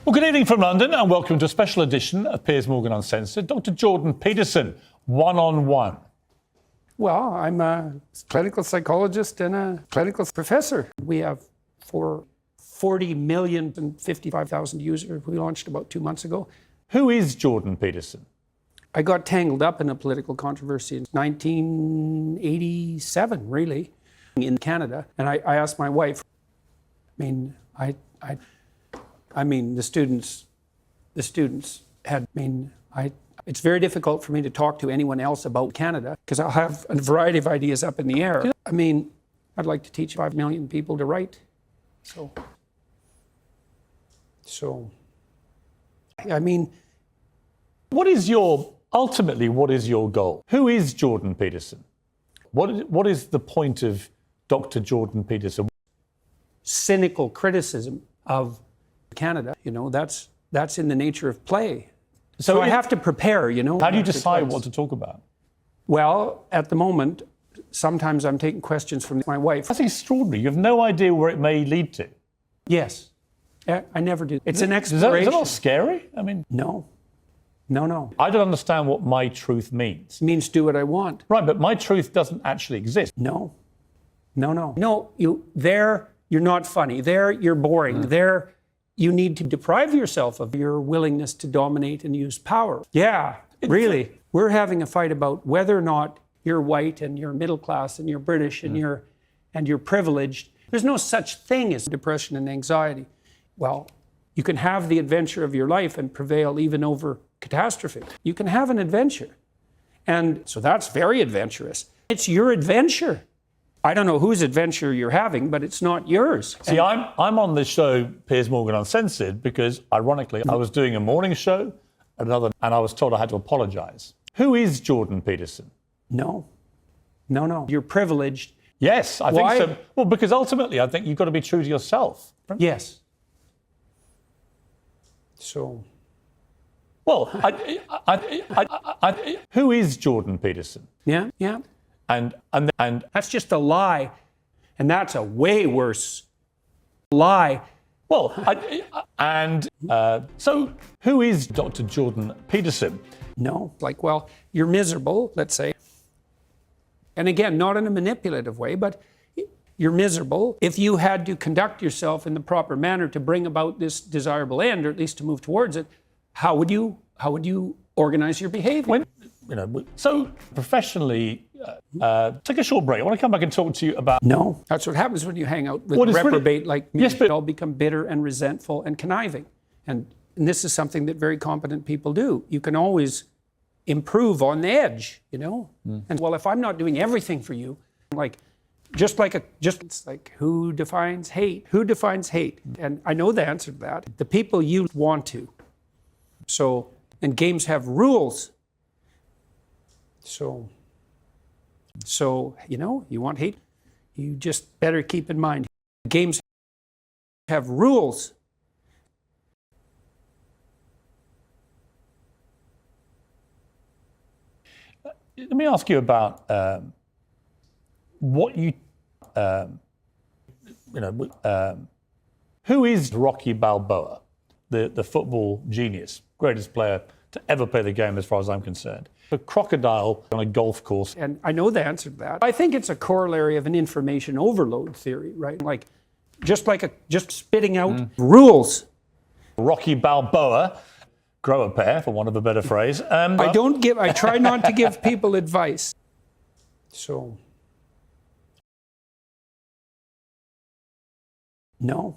Well, good evening from London and welcome to a special edition of Piers Morgan Uncensored. Dr. Jordan Peterson, one-on-one. Well, I'm a clinical psychologist and a clinical professor. We have 40 million and 55,000 users. We launched about 2 months ago. Who is Jordan Peterson? I got tangled up in a political controversy in 1987, really, in Canada. And I asked my wife, the students had, it's very difficult for me to talk to anyone else about Canada because I'll have a variety of ideas up in the air. I'd like to teach 5 million people to write. Ultimately, what is your goal? Who is Jordan Peterson? What is the point of Dr. Jordan Peterson? Cynical criticism of Canada, that's in the nature of play. So I have to prepare, How do you decide what to talk about? Well, at the moment, sometimes I'm taking questions from my wife. That's extraordinary. You have no idea where it may lead to. Yes. I never do. It's an exploration. Is that not scary? No. I don't understand what my truth means. It means do what I want. Right, but my truth doesn't actually exist. No, you're not funny. There, you're boring. There, you need to deprive yourself of your willingness to dominate and use power. Yeah, really. We're having a fight about whether or not you're white and you're middle class and you're British and you're privileged. There's no such thing as depression and anxiety. Well, you can have the adventure of your life and prevail even over catastrophe. You can have an adventure. And so that's very adventurous. It's your adventure. I don't know whose adventure you're having, but it's not yours. See, I'm on this show, Piers Morgan Uncensored, because ironically, I was doing a morning show, and I was told I had to apologise. Who is Jordan Peterson? No. You're privileged. Yes, I think so. Well, because ultimately, I think you've got to be true to yourself. Yes. Well, who is Jordan Peterson? Yeah. And that's just a lie, and that's a way worse lie. Well, so who is Dr. Jordan Peterson? No, you're miserable, let's say. And again, not in a manipulative way, but you're miserable. If you had to conduct yourself in the proper manner to bring about this desirable end, or at least to move towards it, how would you organize your behavior? So professionally, take a short break. I want to come back and talk to you about... No, that's what happens when you hang out with reprobate like me. Yes, but all become bitter and resentful and conniving. And this is something that very competent people do. You can always improve on the edge, And if I'm not doing everything for you, it's like who defines hate? Who defines hate? And I know the answer to that. The people you want to. And games have rules. So, you want hate? You just better keep in mind, games have rules. Let me ask you about who is Rocky Balboa, the football genius, greatest player to ever play the game as far as I'm concerned? A crocodile on a golf course. And I know the answer to that. I think it's a corollary of an information overload theory, right? Just spitting out rules. Rocky Balboa, grow a pair, for want of a better phrase. I try not to give people advice. No.